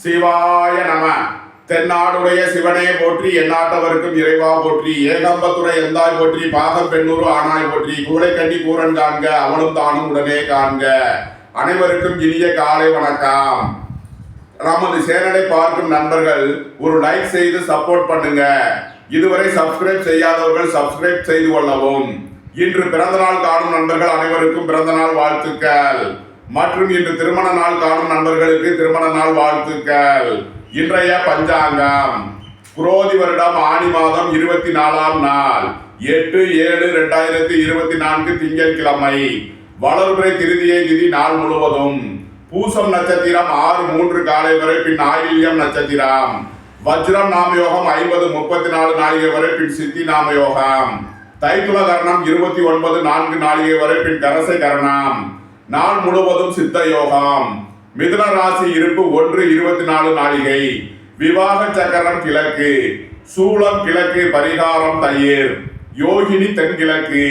சிவாய நம. தென்னாடுடைய சிவனே போற்றி, எந்நாட்டவருக்கும் இறைவா போற்றி, ஏகம்பத்துறை எந்தாய் போற்றி, பாகம் பெண்ணூறு ஆனாய் போற்றி, கூடை கண்டி கூரன் காண்க, அவனும் தானும் உடனே காண்க. அனைவருக்கும் இனிய காலை வணக்கம். நமது சேனலை பார்க்கும் நண்பர்கள் ஒரு லைக் செய்து சப்போர்ட் பண்ணுங்க. இதுவரை சப்ஸ்கிரைப் செய்யாதவர்கள் சப்ஸ்கிரைப் செய்து கொள்ளவும். இன்று பிறந்தநாள் காணும் நண்பர்கள் அனைவருக்கும் பிறந்தநாள் வாழ்த்துக்கள். மற்றும் இன்று திருமண நாள் காணும் நண்பர்களுக்கு திருமண நாள் வாழ்த்துக்கள். இன்றைய பஞ்சாங்கம் குரோதி வருடம் ஆனி மாதம் 24ஆம் நாள் 8/7/2024 திங்கட்கிழமை. வளர்பிறை திருதியை திதி நாள் முழுவதும். பூசம் நட்சத்திரம் 6:03 காலை வரை, பின் ஆயில்யம் நட்சத்திரம். வஜ்ரம் நாமயோகம் 50:34 நாளிகை வரை, பின் சித்தி நாமயோகம். தைத்துள கரணம் 29:4 நாளிகை வரை, பின் கரசை கரணம். நாள் முழுவதும் சித்த யோகம். மிதுன ராசி இருப்பு 1:24 நாளிகை. விவாக சக்கரம் கிழக்கு, சூளம் கிழக்கு, பரிகாரம் தயிர். யோகினி தென்கிழக்கு.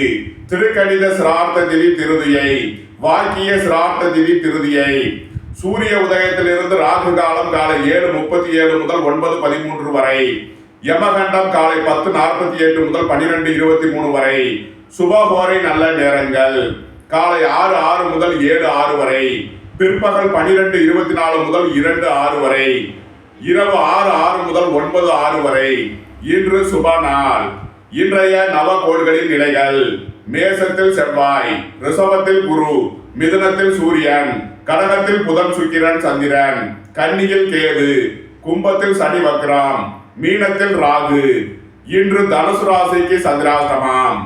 திருக்கணித சிரார்த்த திதி திருதியை, வாக்கிய சிரார்த்த திதி திருதியை. சூரிய உதயத்திலிருந்து ராகு காலம் காலை 7:37 முதல் 9:13 வரை. யமகண்டம் காலை 10:48 முதல் 12:23 வரை. சுபகோரை நல்ல நேரங்கள் காலை 6:06 முதல் 7:06 வரை. பிற்பகல் 12:24 முதல் 2:06 வரை. இரவு 6:06 முதல் 9:06 வரை. இன்று சுப நாள். இன்றைய நவகோள்களின் நிலைகள்: மேசத்தில் செவ்வாய், ரிஷபத்தில் குரு, மிதுனத்தில் சூரியன், கடகத்தில் புதன் சுக்கிரன் சந்திரன், கன்னியில் கேது, கும்பத்தில் சனி வக்ரம், மீனத்தில் ராகு. இன்று தனுசு ராசிக்கு சந்திராஷ்டமம்.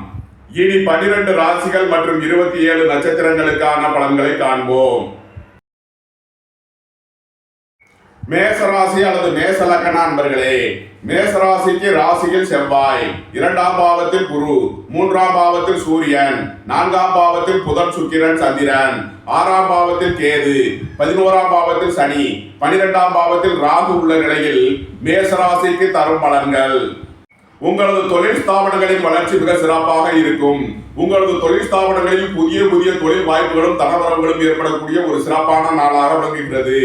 இனி 12 ராசிகள் மற்றும் 27 நட்சத்திரங்களுக்கான பலன்களை காண்போம். மேசராசி அல்லது மேச லக்ன அன்பர்களே, மேசராசிக்கு ராசியில் செவ்வாய், 2ஆம் பாவத்தில் குரு, 3ஆம் பாவத்தில் சூரியன், 4ஆம் பாவத்தில் புதன் சுக்கிரன் சந்திரன், 6ஆம் பாவத்தில் கேது, 11ஆம் பாவத்தில் சனி, 12ஆம் பாவத்தில் ராகு உள்ள நிலையில் மேசராசிக்கு தரும் பலன்கள்: உங்களது தொழில் ஸ்தாபனங்களின் வளர்ச்சி மிக சிறப்பாக இருக்கும். உங்களது தொழில் ஸ்தாபனங்களில் புதிய புதிய தொழில் வாய்ப்புகளும் தனவரவுகளும் ஏற்படக்கூடிய ஒரு சிறப்பான நாளாக விளங்குகிறது.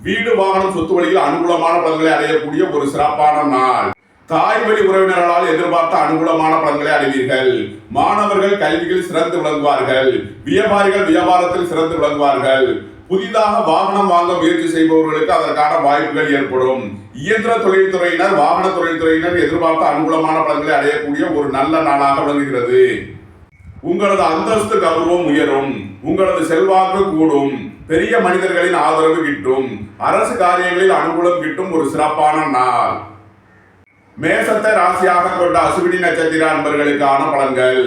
வீடு வாகனம் சொத்து வழியில் அனுகூலமான பலன்களை அடையக்கூடிய ஒரு சிறப்பான நாள். தாய் வழி உறவினர்களால் எதிர்பார்த்த அனுகூலமான பலன்களை அடைவீர்கள். மாணவர்கள் கல்வியில் சிறந்து விளங்குவார்கள். வியாபாரிகள் வியாபாரத்தில் சிறந்து விளங்குவார்கள். புதிதாக வாகனம் வாங்க முயற்சி செய்பவர்களுக்கு அதற்கான வாய்ப்புகள் ஏற்படும். இயந்திர தொழில்துறையினர், வாகன தொழில்துறையினர் எதிர்பார்த்த அனுகூலமான பலன்களை அடையக்கூடிய ஒரு நல்ல நாளாக விளங்குகிறது. உங்களது அந்தஸ்து கௌரவம் உயரும். உங்களது செல்வாக்கு கூடும். பெரிய மனிதர்களின் ஆதரவு கிட்டும். அரசு காரியங்களில் அனுகூலம் கிட்டும் ஒரு சிறப்பான நாள். மேசத்தை ராசியாக கொண்ட அசுவினி நட்சத்திர அன்பர்களுக்கான பலன்கள்: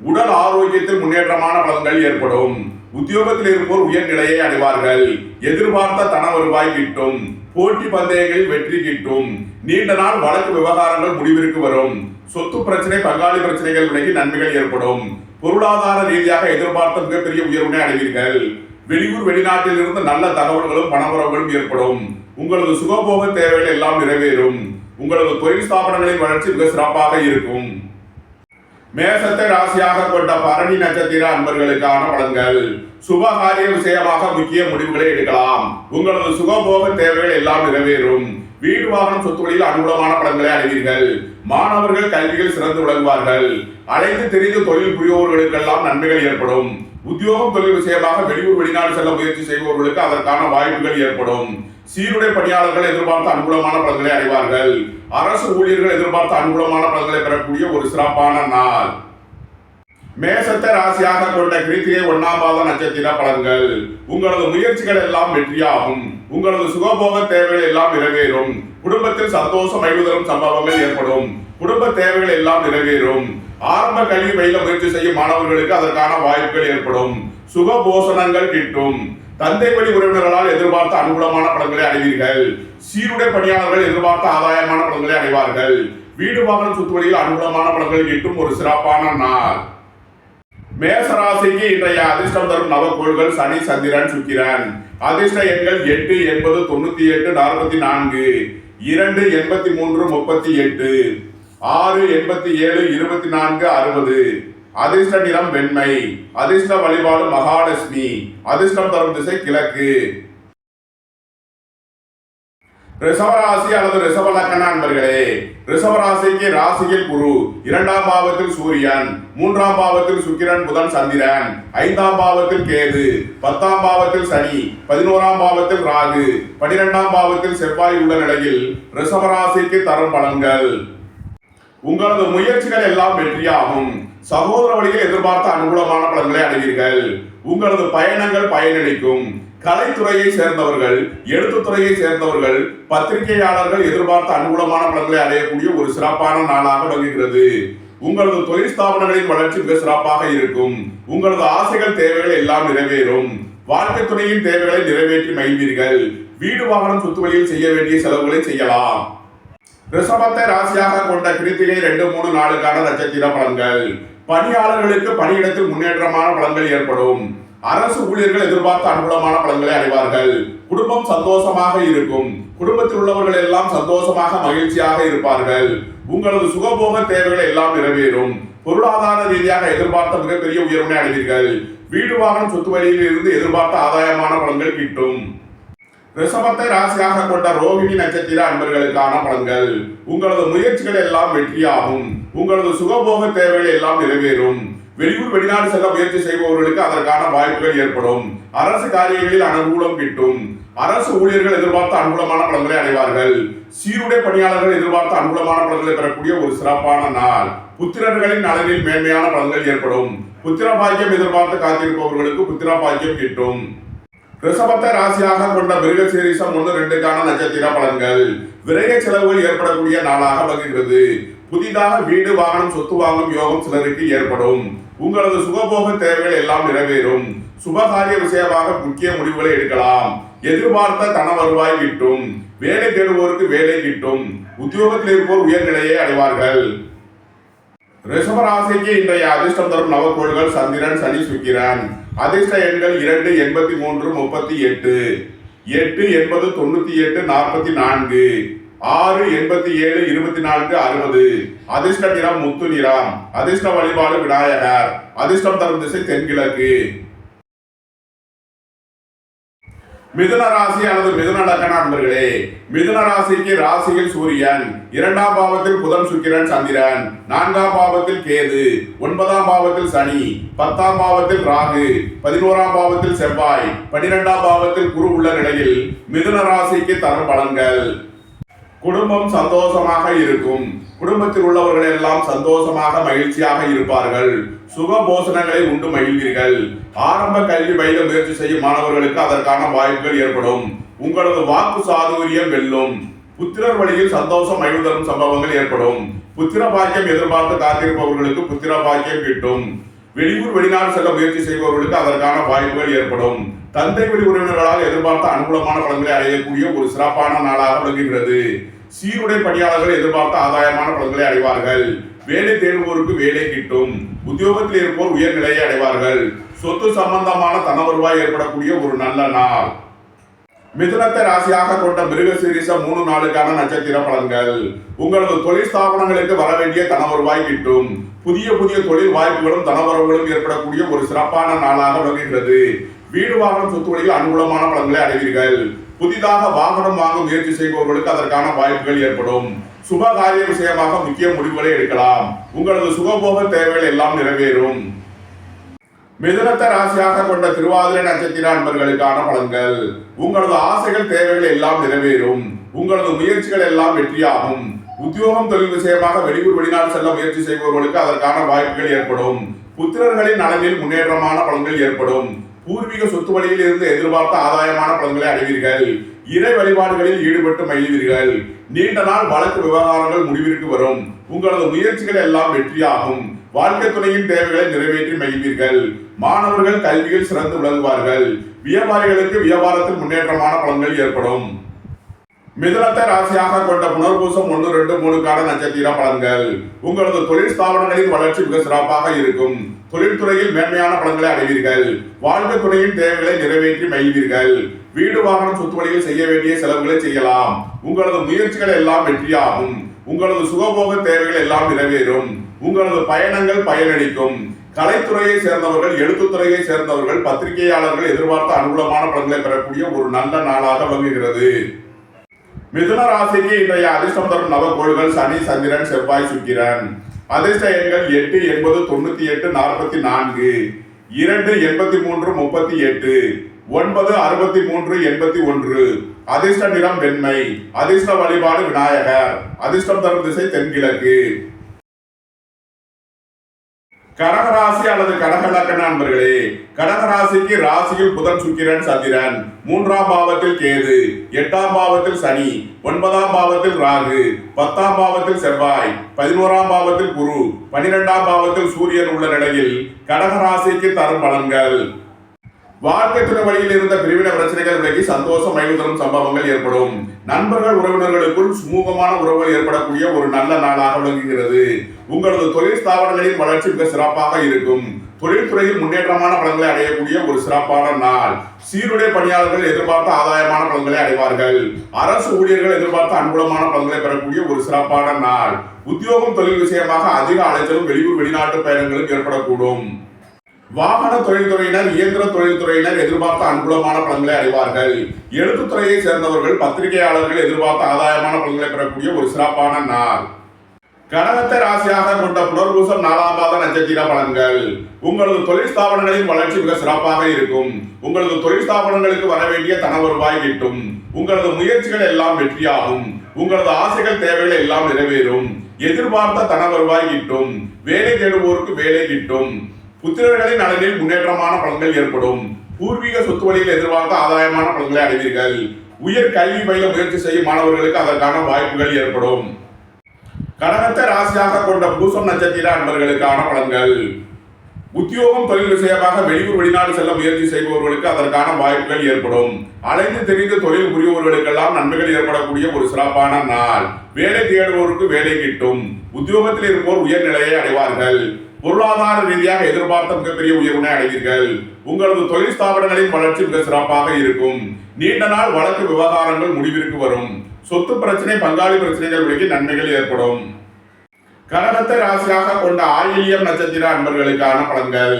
உடல் ஆரோக்கியத்தில் முன்னேற்றமான பலன்கள் ஏற்படும். உத்தியோகத்தில் இருப்போர் உயர்நிலையை அடைவார்கள். எதிர்பார்த்த தன வருவாய் கிட்டும். போட்டி பந்தயங்களில் வெற்றி கிட்டும். நீண்ட நாள் வழக்கு விவகாரங்கள் முடிவிற்கு வரும். சொத்து பிரச்சனை, பங்காளி பிரச்சனைகள் விலகி நன்மைகள் ஏற்படும். பொருளாதார ரீதியாக எதிர்பார்த்த மிகப்பெரிய உயர்வினை அடைவீர்கள். வெளியூர் வெளிநாட்டில் இருந்து நல்ல தகவல்களும் பணவரவுகளும் ஏற்படும். உங்களது சுகபோக தேவைகள் எல்லாம் நிறைவேறும். உங்களது தொழில் ஸ்தாபனங்களின் வளர்ச்சி மிக சிறப்பாக இருக்கும். மேசத்தை ராசியாக கொண்ட பரணி நட்சத்திர அன்பர்களுக்கான பலன்கள்: சுபகாரிய விஷயமாக முக்கிய முடிவுகளை எடுக்கலாம். உங்களது சுகபோக தேவைகள் எல்லாம் நிறைவேறும். வீடு வாகனம் சொத்து வழியில் அனுகூலமான பலன்களை அடைவீர்கள். மாணவர்கள் கல்வியில் சிறந்து விளங்குவார்கள். அழைத்து தெரிந்து தொழில் புரியோர்களுக்கெல்லாம் நன்மைகள் ஏற்படும். உத்தியோகம் தொழில் விஷயமாக வெளியூர் வெளிநாடு செல்ல முயற்சி செய்பவர்களுக்கு அதற்கான வாய்ப்புகள் ஏற்படும். சீருடை பணியாளர்கள் எதிர்பார்த்த அனுகூலமான பலன்களை அடைவார்கள். அரசு ஊழியர்கள் எதிர்பார்த்த அனுகூலமான பலன்களை பெறக்கூடிய ஒரு சிறப்பான நாள். மேசத்தை ராசியாக கொண்ட கிருத்திகை 1ஆம் பாத நட்சத்திர பலன்கள்: உங்களது முயற்சிகள் எல்லாம் வெற்றியாகும். உங்களது சுகபோக தேவைகள் எல்லாம் நிறைவேறும். குடும்பத்தில் சந்தோஷம் மகிழ்தரும் சம்பவங்கள் ஏற்படும். குடும்ப தேவைகள் எல்லாம் நிறைவேறும். ஆரம்ப கல்வி பயில முயற்சி செய்யும் மாணவர்களுக்கு அதற்கான வாய்ப்புகள் ஏற்படும். சுகபோஷணங்கள் கிட்டும். தந்தை வழி உறவினர்களால் எதிர்பார்த்த அனுகூலமான பலன்களை அடைவீர்கள். சீருடை பணியாளர்கள் எதிர்பார்த்த ஆதாயமான பலன்களை அடைவார்கள். வீடு வாகனம் சொத்து வழியில் அனுகூலமான பலன்கள் கிட்டும் ஒரு சிறப்பான நாள். மேசராசிக்கு இன்றைய அதிர்ஷ்டம் தரும் நவகோள்கள் சனி, சந்திரன், சுக்கிரன். அதிர்ஷ்ட எண்கள் 8, 80, 98, 44, 2, 83, 38, 6, 87, 24, 60. அதிர்ஷ்ட நிறம் வெண்மை. அதிர்ஷ்ட வழிபாடு மகாலட்சுமி. அதிர்ஷ்டம் தரும் திசை கிழக்கு. ரிஷபராசி அல்லது ரிஷப லக்கண அன்பர்களே, ரிஷபராசிக்கு ராசியில் குரு, இரண்டாம் பாவத்தில் சூரியன், மூன்றாம் பாவத்தில் சுக்கிரன் புதன் சந்திரன், ஐந்தாம் பாவத்தில் கேது, 10ஆம் பாவத்தில் சனி, 11ஆம் பாவத்தில் ராகு, 12ஆம் பாவத்தில் செவ்வாய் உள்ள நிலையில் ரிஷபராசிக்கு தரும் பலன்கள். உங்களது முயற்சிகள் எல்லாம் வெற்றியாகும். சகோதர வழியில் எதிர்பார்த்த அனுகூலமான பலன்களை அடைவீர்கள். உங்களது பயணங்கள் பயனளிக்கும். கலைத்துறையை சேர்ந்தவர்கள், எழுத்துத்துறையை சேர்ந்தவர்கள், பத்திரிகையாளர்கள் எதிர்பார்த்த அனுகூலமான பலன்களை அடையக்கூடிய ஒரு சிறப்பான நாளாக விளங்குகிறது. உங்களது தொழில் ஸ்தாபனங்களின் வளர்ச்சி மிக சிறப்பாக இருக்கும். உங்களது ஆசைகள் தேவைகள் எல்லாம் நிறைவேறும். வாழ்க்கை துணையின் தேவைகளை நிறைவேற்றி மகிழ்வீர்கள். வீடு வாகனம் சொத்து வழியில் செய்ய வேண்டிய செலவுகளை செய்யலாம். ரிஷபத்தை ராசியாக கொண்ட கிருத்திகை 2, 3 நாளுக்கான நட்சத்திர பலன்கள். பணியாளர்களுக்கு பணியிடத்தில் முன்னேற்றமான பலன்கள் ஏற்படும். அரசு ஊழியர்கள் எதிர்பார்த்த அனுகூலமான பலன்களை அடைவார்கள். குடும்பம் சந்தோஷமாக இருக்கும். குடும்பத்தில் உள்ளவர்கள் எல்லாம் சந்தோஷமாக மகிழ்ச்சியாக இருப்பார்கள். உங்களது சுகபோக தேவைகள் எல்லாம் நிறைவேறும். பொருளாதார ரீதியாக எதிர்பார்த்த மிகப்பெரிய உயர்வினை அடைவீர்கள். வீடு வாகனம் சொத்து வழியில் இருந்து எதிர்பார்த்த ஆதாயமான பலன்கள் கிட்டும். ரிஷபத்தை ராசியாக கொண்ட ரோகிணி நட்சத்திர அன்பர்களுக்கான பலன்கள். உங்களது முயற்சிகள் எல்லாம் வெற்றியாகும். உங்களது சுகபோக தேவைகள் எல்லாம் நிறைவேறும். வெளியூர் வெளிநாடு செல்ல முயற்சி செய்பவர்களுக்கு அதற்கான வாய்ப்புகள் ஏற்படும். அரசு காரியங்களில் அனுகூலம் கிட்டும். அரசு ஊழியர்கள் எதிர்பார்த்த அனுகூலமான பலன்களை அடைவார்கள். சீருடை பணியாளர்கள் எதிர்பார்த்த அனுகூலமான பலன்களை பெறக்கூடிய ஒரு சிறப்பான நாள். புத்திரர்களின் நலனில் மேன்மையான பலன்கள் ஏற்படும். புத்திர பாக்கியம் எதிர்பார்த்து காத்திருப்பவர்களுக்கு புத்திர பாக்கியம் கிட்டும். ரிஷபத்தை ராசியாக கொண்ட மிருகசீரிஷம் 1, 2க்கான நட்சத்திர பலன்கள். விரைய செலவுகள் ஏற்படக்கூடிய நாளாக விளங்குகிறது. புதிதாக வீடு வாகனம் சொத்து வாங்கும் யோகம் சிலருக்கு ஏற்படும். உங்களது சுகபோக தேவைகள் எல்லாம் நிறைவேறும். சுபகாரிய விஷயமாக முக்கிய முடிவுகளை எடுக்கலாம். எதிர்பார்த்த தன வருவாய் கிட்டும். வேலை தேடுவோருக்கு வேலை கிட்டும். உத்தியோகத்தில் இருப்போர் உயர்நிலையை அடைவார்கள். ரிஷபராசிக்கு இன்றைய அதிர்ஷ்டம் தரும் நவக்கோள்கள் சந்திரன், சனி, சுக்கிரன். அதிர்ஷ்ட எண்கள் 2, 83, 38, 8, 80, 98, 44, 6, 87, 24, 60. அதிர்ஷ்ட நிறம் முத்து நிறம். அதிர்ஷ்ட வழிபாடு விநாயகர். அதிர்ஷ்டம் தரும் திசை தென்கிழக்கு. மிதுன ராசி அல்லது மிதுன லக்கண அன்பர்களே, மிதுன ராசிக்கு ராசியில் சூரியன், 2ஆம் பாவத்தில் புதன் சுக்கிரன் சந்திரன், 4ஆம் பாவத்தில் கேது, 9ஆம் பாவத்தில் சனி, 10ஆம் பாவத்தில் ராகு, 11ஆம் பாவத்தில் செவ்வாய், 12ஆம் பாவத்தில் குரு உள்ள நிலையில் மிதுன ராசிக்கு தரும் பலன்கள். குடும்பம் சந்தோஷமாக இருக்கும். குடும்பத்தில் உள்ளவர்கள் எல்லாம் சந்தோஷமாக மகிழ்ச்சியாக இருப்பார்கள். சுக போசனங்களை உண்டு மகிழ்வீர்கள். ஆரம்ப கல்வி பயில முயற்சி செய்யும் மாணவர்களுக்கு அதற்கான வாய்ப்புகள் ஏற்படும். உங்களது வாக்கு சாதுரியம் வெல்லும். புத்திரர் வழியில் சந்தோஷம் மகிழ்வு தரும் சம்பவங்கள் ஏற்படும். புத்திர பாக்கியம் எதிர்பார்த்து காத்திருப்பவர்களுக்கு புத்திர பாக்கியம் கிட்டும். வெளியூர் வெளிநாடு செல்ல முயற்சி செய்பவர்களுக்கு அதற்கான வாய்ப்புகள் ஏற்படும். தந்தை வழி உறவினர்களால் எதிர்பார்த்த அனுகூலமான பலன்களை அடையக்கூடிய ஒரு சிறப்பான நாளாக விளங்குகிறது. சீருடை பணியாளர்கள் எதிர்பார்த்த ஆதாயமான பலன்களை அடைவார்கள். வேலை தேடுவோருக்கு வேலை கிட்டும். உத்தியோகத்தில் இருப்போர் உயர்நிலையை அடைவார்கள். சொத்து சம்பந்தமான தன வருவாய் ஏற்படக்கூடிய ஒரு நல்ல நாள். மிதுனத்தை ராசியாக கொண்ட மிருகசீரிஷம் 3 நாளுக்கான நட்சத்திர பலன்கள். உங்களது தொழில் ஸ்தாபனங்களுக்கு வர வேண்டிய தன வருவாய் கிட்டும். புதிய புதிய தொழில் வாய்ப்புகளும் தனவரவுகளும் ஏற்படக்கூடிய ஒரு சிறப்பான நாளாக விளங்குகிறது. வீடு வாகனம் சொத்து வழியில் அனுகூலமான பலன்களை அடைவீர்கள். புதிதாக வாகனம் வாங்க முயற்சி செய்பவர்களுக்கு அதற்கான வாய்ப்புகள் ஏற்படும். சுப காரிய விஷயமாக முக்கிய முடிவுகளை எடுக்கலாம். உங்களது சுகபோக தேவைகள் எல்லாம் நிறைவேறும். மிதுனத்தை ராசியாக கொண்ட திருவாதிரை நட்சத்திர அன்பர்களுக்கான பலன்கள். உங்களது ஆசைகள் தேவைகள் எல்லாம் நிறைவேறும். உங்களது முயற்சிகள் எல்லாம் வெற்றியாகும். உத்தியோகம் தொழில் விஷயமாக வெளியூர் வெளிநாடு செல்ல முயற்சி செய்பவர்களுக்கு அதற்கான வாய்ப்புகள் ஏற்படும். புத்திரர்களின் நலனில் முன்னேற்றமான பலன்கள் ஏற்படும். பூர்வீக சொத்து வழியில் இருந்து எதிர்பார்த்த ஆதாயமான பலன்களை அடைவீர்கள். இறை வழிபாடுகளில் ஈடுபட்டு மகிழ்வீர்கள். நீண்ட நாள் வழக்கு விவகாரங்கள் முடிவிற்கு வரும். உங்களது முயற்சிகள் எல்லாம் வெற்றியாகும். வாழ்க்கை துணையின் தேவைகளை நிறைவேற்றி மகிழ்வீர்கள். மாணவர்கள் கல்வியில் சிறந்து விளங்குவார்கள். வியாபாரிகளுக்கு வியாபாரத்தில் முன்னேற்றமான பலன்கள் ஏற்படும். மிதுனத்தை ராசியாக கொண்ட புனர்பூசம் 1, 2, 3க்கான நட்சத்திர பலன்கள். உங்களது தொழில் ஸ்தாபனங்களின் வளர்ச்சி மிக சிறப்பாக இருக்கும். தொழில்துறையில் மேன்மையான பலன்களை அடைவீர்கள். வாழ்க்கை துணையின் தேவைகளை நிறைவேற்றி மகிழ்வீர்கள். வீடு வாகனம் சொத்து வழியில் செய்ய வேண்டிய செலவுகளை செய்யலாம். உங்களது முயற்சிகள் எல்லாம் வெற்றியாகும். உங்களது சுகபோக தேவைகள் எல்லாம் நிறைவேறும். உங்களது பயணங்கள் பயனளிக்கும். கலைத்துறையை சேர்ந்தவர்கள், எழுத்துத்துறையை சேர்ந்தவர்கள், பத்திரிகையாளர்கள் எதிர்பார்த்த அனுகூலமான பலன்களை பெறக்கூடிய ஒரு நல்ல நாளாக விளங்குகிறது. மிதுன ராசிக்கு இன்றைய அதிர்ஷ்டம் தரும் நவகோள்கள் சனி, சந்திரன், செவ்வாய், சுக்கிரன். அதிர்ஷ்ட எண்கள் 8, 80, 98, 44, 2, 83, 38, 9, 63, 81. அதிர்ஷ்ட நிறம் வெண்மை. அதிர்ஷ்ட வழிபாடு விநாயகர். அதிர்ஷ்டம் தரும் திசை தென்கிழக்கு. கடகராசி அல்லது கடகலக்கண நண்பர்களே, கடகராசிக்கு ராசியில் புதன், சுக்கிரன், சந்திரன், 3ஆம் பாவத்தில் கேது, 8ஆம் பாவத்தில் சனி, 9ஆம் பாவத்தில் ராகு, 10ஆம் பாவத்தில் செவ்வாய், 11ஆம் பாவத்தில் குரு, 12ஆம் பாவத்தில் சூரியன் உள்ள நிலையில் கடகராசிக்கு தரும் பலன்கள். வாழ்க்கை துணை வழியில் இருந்த பிரிவினை பிரச்சனைகள் விலகி சந்தோஷம் மகிழ்வு தரும் சம்பவங்கள் ஏற்படும். நண்பர்கள் உறவினர்களுக்குள் சுமூகமான உறவுகள் ஏற்படக்கூடிய ஒரு நல்ல நாளாக விளங்குகிறது. உங்களது தொழில் ஸ்தாபனங்களின் வளர்ச்சி மிக சிறப்பாக இருக்கும். தொழில்துறையில் முன்னேற்றமான பலன்களை அடையக்கூடிய ஒரு சிறப்பான நாள். சீருடை பணியாளர்கள் எதிர்பார்த்த ஆதாயமான பலன்களை அடைவார்கள். அரசு ஊழியர்கள் எதிர்பார்த்த அனுகூலமான பலன்களை பெறக்கூடிய ஒரு சிறப்பான நாள். உத்தியோகம் தொழில் விஷயமாக அதிக அலைச்சலும் வெளியூர் வெளிநாட்டு பயணங்களும் ஏற்படக்கூடும். வாகன தொழில்துறையினர், இயந்திர தொழில்துறையினர் எதிர்பார்த்த அனுகூலமான பலன்களை அடைவார்கள். எழுத்துத்துறையை சேர்ந்தவர்கள், பத்திரிகையாளர்கள் எதிர்பார்த்த ஆதாயமான பலன்களை பெறக்கூடிய ஒரு சிறப்பான நாள். கடகத்தை ராசியாக கொண்ட புனர்பூசம் 4ஆம் பாத நட்சத்திர பலன்கள். உங்களது தொழில் ஸ்தாபனங்களின் வளர்ச்சி மிக சிறப்பாக இருக்கும். உங்களது தொழில் ஸ்தாபனங்களுக்கு வர வேண்டிய தன வருவாய் கிட்டும். உங்களது முயற்சிகள் எல்லாம் வெற்றியாகும். உங்களது ஆசைகள், தேவைகள் எல்லாம் நிறைவேறும். எதிர்பார்த்த தன வருவாய் கிட்டும். வேலை தேடுவோருக்கு வேலை கிட்டும். புத்திரர்களின் நலனில் முன்னேற்றமான பலன்கள் ஏற்படும். பூர்வீக சொத்து வழியில் எதிர்பார்த்த ஆதாயமான பலன்களை அடைவீர்கள். உயர் கல்வி பயில முயற்சி செய்யும் மாணவர்களுக்கு அதற்கான வாய்ப்புகள் ஏற்படும். கடகத்தை ராசியாக கொண்ட பூசம் நட்சத்திர அன்பர்களுக்கான பலன்கள். உத்தியோகம் தொழில் விஷயமாக வெளியூர் வெளிநாடு செல்ல முயற்சி செய்பவர்களுக்கு அதற்கான வாய்ப்புகள் ஏற்படும். அலைந்து தெரிந்து தொழில் புரிபவர்களுக்கெல்லாம் நன்மைகள் ஏற்படக்கூடிய ஒரு சிறப்பான நாள். வேலை தேடுவோருக்கு வேலை கிட்டும். உத்தியோகத்தில் இருப்போர் உயர்நிலையை அடைவார்கள். பொருளாதார ரீதியாக எதிர்பார்த்த மிகப்பெரிய உயர்வினை அடைவீர்கள். உங்களது தொழில் ஸ்தாபனங்களின் வளர்ச்சி மிக சிறப்பாக இருக்கும். நீண்ட நாள் வழக்கு விவகாரங்கள் முடிவிற்கு வரும். சொத்து பிரச்சனை, பங்காளி பிரச்சனைகள் விலகி நன்மைகள் ஏற்படும். கடகத்தை ராசியாக கொண்ட ஆயில்யம் நட்சத்திர அன்பர்களுக்கான பலன்கள்.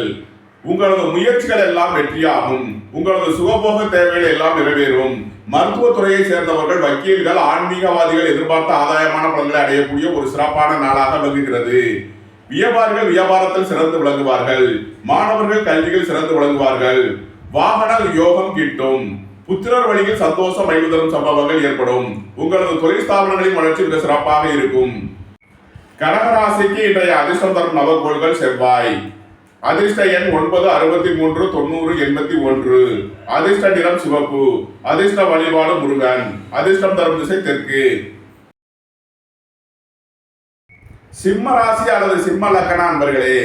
உங்களது முயற்சிகள் எல்லாம் வெற்றியாகும். உங்களது சுகபோக தேவைகள் எல்லாம் நிறைவேறும். மருத்துவத்துறையை சேர்ந்தவர்கள், வக்கீல்கள், ஆன்மீகவாதிகள் எதிர்பார்த்த ஆதாயமான பலன்களை அடையக்கூடிய ஒரு சிறப்பான நாளாக விளங்குகிறது. வியாபாரிகள் வியாபாரத்தில் சிறந்து விளங்குவார்கள். மாணவர்கள் கல்வியில் சிறந்து விளங்குவார்கள். வாகன யோகம் கிட்டும். புத்திரர் வழியில் சந்தோஷம் மகிழ்வு தரும் சம்பவங்கள் ஏற்படும். உங்களது தொழில் ஸ்தாபனங்களின் வளர்ச்சி மிக சிறப்பாக இருக்கும். கடகராசிக்கு இன்றைய அதிர்ஷ்டம் தரும் நவகோள்கள் செவ்வாய். அதிர்ஷ்ட எண் 9, 63, 90, 81. அதிர்ஷ்ட நிறம் சிவப்பு. அதிர்ஷ்ட வழிபாடு முருகன். அதிர்ஷ்டம் தரும் திசை தெற்கு. சிம்ம ராசி அல்லது சிம்ம லக்கண அன்பர்களே,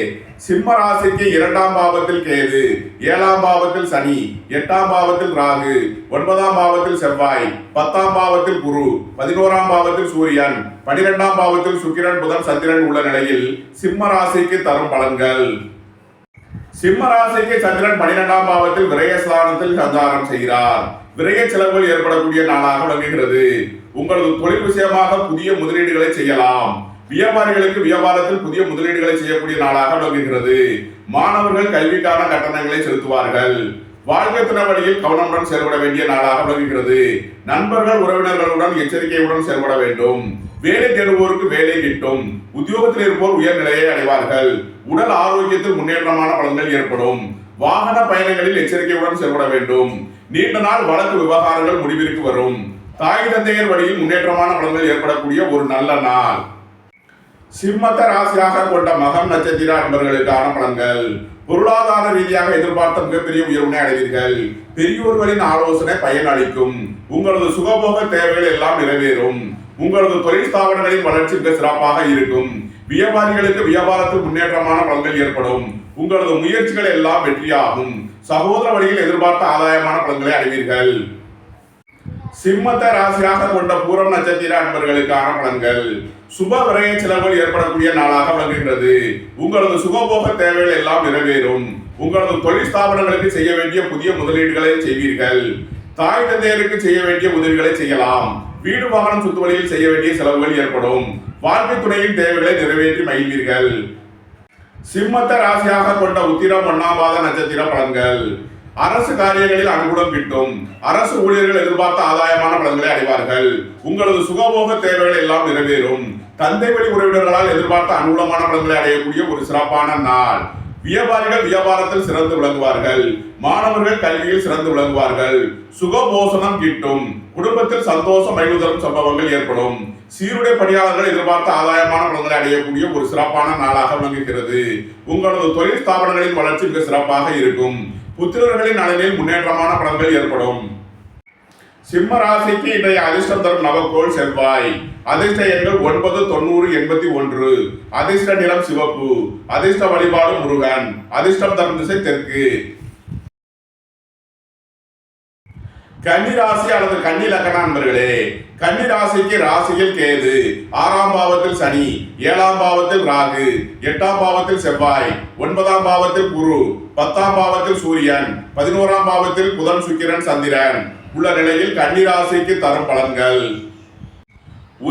சிம்ம ராசிக்கு 2ஆம் பாவத்தில் கேது, 7ஆம் பாவத்தில் சனி, 8ஆம் பாவத்தில் ராகு, 9ஆம் பாவத்தில் செவ்வாய், 10ஆம் பாவத்தில் குரு, 11ஆம் பாவத்தில் சூரியன், 12ஆம் பாவத்தில் சுக்கிரன், புதன், சந்திரன் உள்ள நிலையில் சிம்ம ராசிக்கு தரும் பலன்கள். சிம்ம ராசிக்கு சந்திரன் 12ஆம் பாவத்தில் விரயஸ்தானத்தில் சஞ்சாரம் செய்கிறார். விரய செலவுகள் ஏற்படக்கூடிய நாளாக விளங்குகிறது. உங்களது தொழில் விஷயமாக புதிய முதலீடுகளை செய்யலாம். வியாபாரிகளுக்கு வியாபாரத்தில் புதிய முதலீடுகளை செய்யக்கூடிய நாளாக விளங்குகிறது. மாணவர்கள் கல்விக்கான கட்டணங்களை செலுத்துவார்கள். வாழ்க்கை துணை வழியில் கவனமுடன் செயல்பட வேண்டிய நாளாக விளங்குகிறது. நண்பர்கள் உறவினர்களுடன் எச்சரிக்கையுடன் செயல்பட வேண்டும். வேலை தேடுவோருக்கு வேலை கிட்டும். உத்தியோகத்தில் இருப்போர் உயர்நிலையை அடைவார்கள். உடல் ஆரோக்கியத்தில் முன்னேற்றமான பலன்கள் ஏற்படும். வாகன பயணங்களில் எச்சரிக்கையுடன் செயல்பட வேண்டும். நீண்ட நாள் வழக்கு விவகாரங்கள் முடிவிற்கு வரும். தாய் தந்தையர் வழியில் முன்னேற்றமான பலன்கள் ஏற்படக்கூடிய ஒரு நல்ல நாள். சிம்மத்தை ராசியாக கொண்ட மகம் நட்சத்திர அன்பர்களுக்கான பலன்கள். பொருளாதார ரீதியாக எதிர்பார்த்த மிகப்பெரிய உயர்வினை அடைவீர்கள். பெரியோர்களின் ஆலோசனை பயன் அளிக்கும். உங்களது சுகபோக தேவைகள் எல்லாம் நிறைவேறும். உங்களது தொழில் ஸ்தாபனங்களின் வளர்ச்சி மிக சிறப்பாக இருக்கும். வியாபாரிகளுக்கு வியாபாரத்தில் முன்னேற்றமான பலன்கள் ஏற்படும். உங்களது முயற்சிகள் எல்லாம் வெற்றியாகும். சகோதர வழியில் எதிர்பார்த்த ஆதாயமான பலன்களை அடைவீர்கள். சிம்மத்தை ராசியாக கொண்ட பூரம் நட்சத்திர அன்பர்களுக்கான பலன்கள். சுப விரய செலவுகள் ஏற்படக்கூடிய நாளாக விளங்குகிறது. உங்களது சுகபோக தேவைகள் எல்லாம் நிறைவேறும். உங்களது தொழில் ஸ்தாபனங்களுக்கு செய்ய வேண்டிய புதிய முதலீடுகளை செய்வீர்கள். தாய் தந்தையருக்கு செய்ய வேண்டிய உதவிகளை செய்யலாம். வீடு வாகனம் சொத்து வழியில் செய்ய வேண்டிய செலவுகள் ஏற்படும். வாழ்க்கை துணையின் தேவைகளை நிறைவேற்றி மகிழ்வீர்கள். சிம்மத்தை ராசியாக கொண்ட உத்திரம் 1ஆம் பாத நட்சத்திர பலன்கள். அரசு காரியங்களில் அனுகூலம் கிட்டும். அரசு ஊழியர்கள் எதிர்பார்த்த ஆதாயமான பலன்களை அடைவார்கள். உங்களது சுகபோக தேவைகள் எல்லாம் நிறைவேறும். தந்தை வழி உறவினர்களால் எதிர்பார்த்த அனுகூலமான பலன்களை அடையக்கூடிய ஒரு சிறப்பான நாள். வியாபாரிகள் வியாபாரத்தில் சிறந்து விளங்குவார்கள். மாணவர்கள் கல்வியில் சிறந்து விளங்குவார்கள். சுகபோசனம் கிட்டும். குடும்பத்தில் சந்தோஷம் மகிழ்வு சம்பவங்கள் ஏற்படும். சீருடை பணியாளர்கள் எதிர்பார்த்த ஆதாயமான பலன்களை அடையக்கூடிய ஒரு சிறப்பான நாளாக விளங்குகிறது. உங்களது தொழில் ஸ்தாபனங்களின் வளர்ச்சி மிக சிறப்பாக இருக்கும். புத்திரர்களின் நலனில் முன்னேற்றமான பலன்கள் ஏற்படும். சிம்ம ராசிக்கு இன்றைய அதிர்ஷ்டம் தரும் நவக்கோள் செவ்வாய். அதிர்ஷ்ட எண்கள் 9, 90, 81. அதிர்ஷ்ட நிறம் சிவப்பு. அதிர்ஷ்ட வழிபாடு முருகன். அதிர்ஷ்டம் தரும் திசை தெற்கு. கன்னி ராசி அல்லது கன்னி லக்ன நண்பர்களே, கன்னி ராசிக்கு ராசியில் கேது, 6ஆம் பாவத்தில் சனி, 7ஆம் பாவத்தில் ராகு, 8ஆம் பாவத்தில் செவ்வாய், 9ஆம் பாவத்தில் குரு, 10ஆம் பாவத்தில் சூரியன், 11ஆம் பாவத்தில் புதன் சுக்கிரன் சந்திரன் உள்ள நிலையில் கன்னி ராசிக்கு தரும் பலன்கள்.